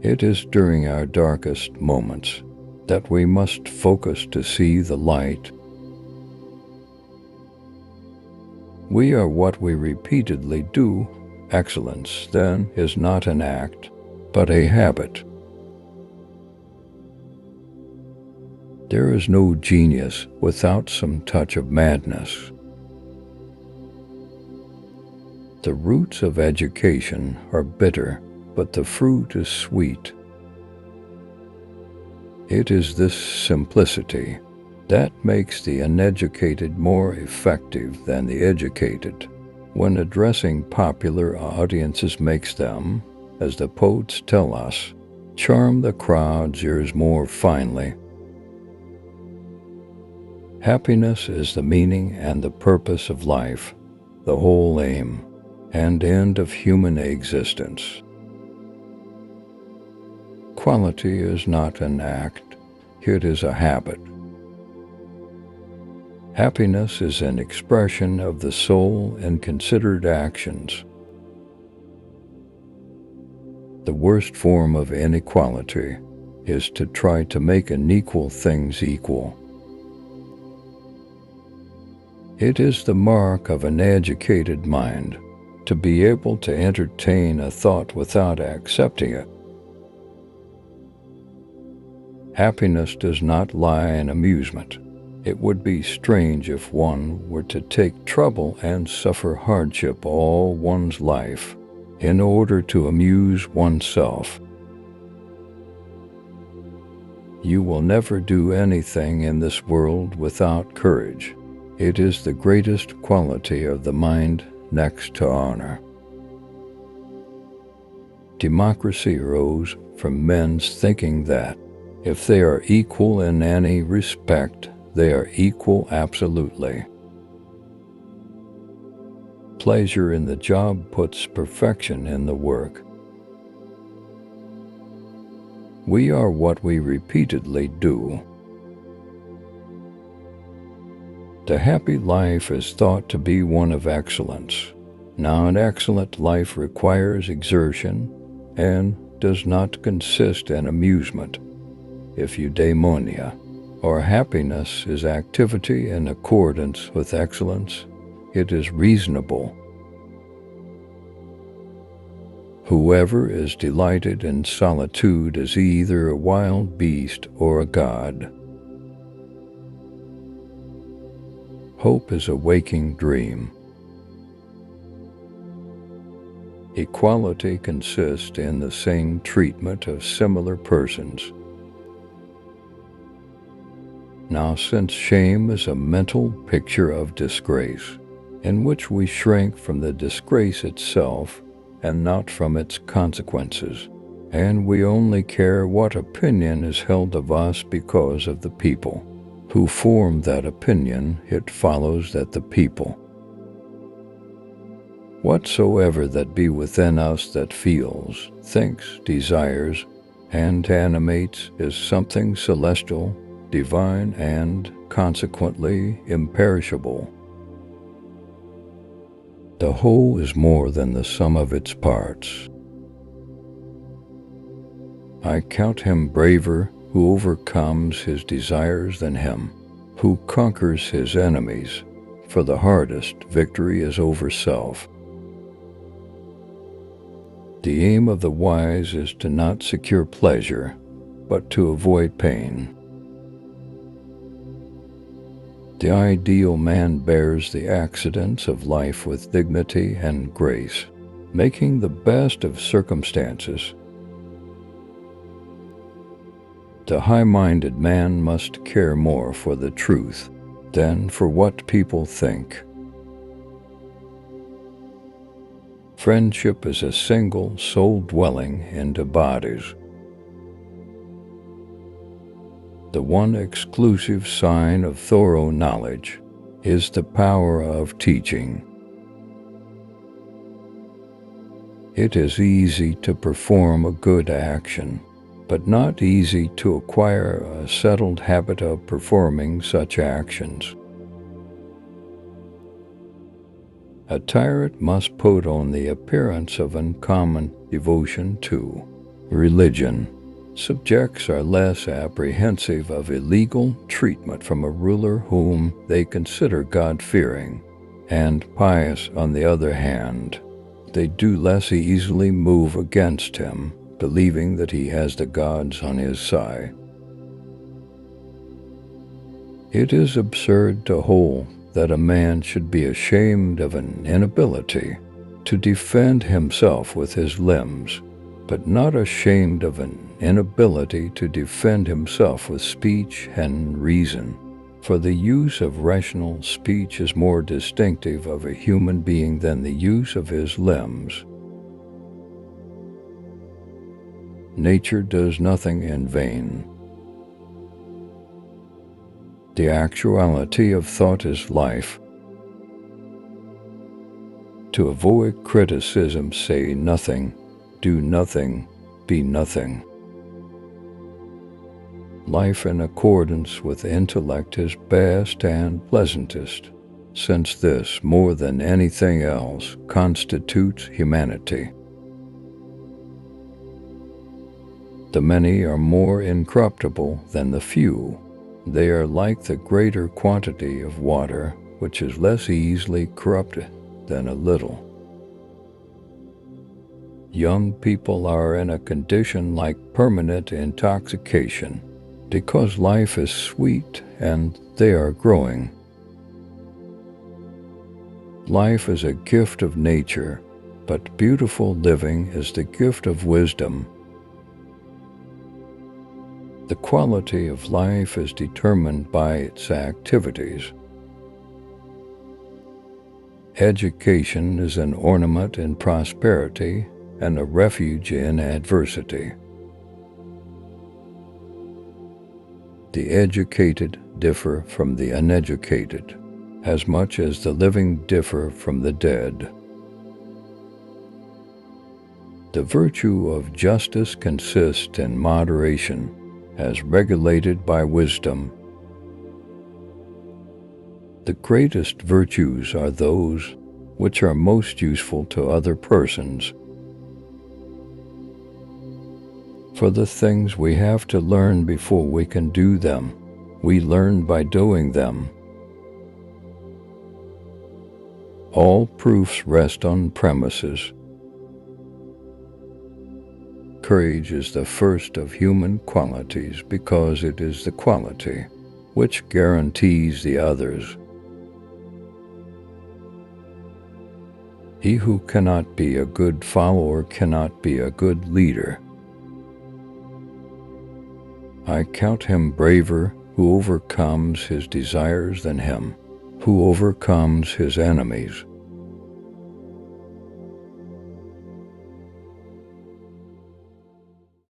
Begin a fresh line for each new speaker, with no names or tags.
It is during our darkest moments that we must focus to see the light. We are what we repeatedly do. Excellence, then, is not an act, but a habit. There is no genius without some touch of madness. The roots of education are bitter, but the fruit is sweet. It is this simplicity that makes the uneducated more effective than the educated. When addressing popular audiences makes them, as the poets tell us, charm the crowd's ears more finely. Happiness is the meaning and the purpose of life, the whole aim and end of human existence. Quality is not an act, it is a habit. Happiness is an expression of the soul in considered actions. The worst form of inequality is to try to make unequal things equal. It is the mark of an educated mind to be able to entertain a thought without accepting it. Happiness does not lie in amusement. It would be strange if one were to take trouble and suffer hardship all one's life in order to amuse oneself. You will never do anything in this world without courage. It is the greatest quality of the mind next to honor. Democracy arose from men's thinking that if they are equal in any respect, they are equal absolutely. Pleasure in the job puts perfection in the work. We are what we repeatedly do. The happy life is thought to be one of excellence. Now, an excellent life requires exertion and does not consist in amusement. If eudaimonia, or happiness, is activity in accordance with excellence, it is reasonable. Whoever is delighted in solitude is either a wild beast or a god. Hope is a waking dream. Equality consists in the same treatment of similar persons. Now, since shame is a mental picture of disgrace, in which we shrink from the disgrace itself and not from its consequences, and we only care what opinion is held of us because of the people who form that opinion, it follows that the people, whatsoever that be within us that feels, thinks, desires, and animates, is something celestial, divine, and consequently imperishable. The whole is more than the sum of its parts. I count him braver who overcomes his desires than him who conquers his enemies, for the hardest victory is over self. The aim of the wise is to not secure pleasure, but to avoid pain. The ideal man bears the accidents of life with dignity and grace, making the best of circumstances. The high-minded man must care more for the truth than for what people think. Friendship is a single soul dwelling into bodies. The one exclusive sign of thorough knowledge is the power of teaching. It is easy to perform a good action, but not easy to acquire a settled habit of performing such actions. A tyrant must put on the appearance of uncommon devotion to Religion. Subjects are less apprehensive of illegal treatment from a ruler whom they consider God-fearing and pious. On the other hand, they do less easily move against him, believing that he has the gods on his side. It is absurd to hold that a man should be ashamed of an inability to defend himself with his limbs, but not ashamed of an inability to defend himself with speech and reason, for the use of rational speech is more distinctive of a human being than the use of his limbs. Nature does nothing in vain. The actuality of thought is life. To avoid criticism, say nothing, do nothing, be nothing. Life in accordance with intellect is best and pleasantest, since this, more than anything else, constitutes humanity. The many are more incorruptible than the few. They are like the greater quantity of water, which is less easily corrupted than a little. Young people are in a condition like permanent intoxication, because life is sweet and they are growing. Life is a gift of nature, but beautiful living is the gift of wisdom. The quality of life is determined by its activities. Education is an ornament in prosperity and a refuge in adversity. The educated differ from the uneducated, as much as the living differ from the dead. The virtue of justice consists in moderation, as regulated by wisdom. The greatest virtues are those which are most useful to other persons. For the things we have to learn before we can do them, we learn by doing them. All proofs rest on premises. Courage is the first of human qualities because it is the quality which guarantees the others. He who cannot be a good follower cannot be a good leader. I count him braver who overcomes his desires than him who overcomes his enemies.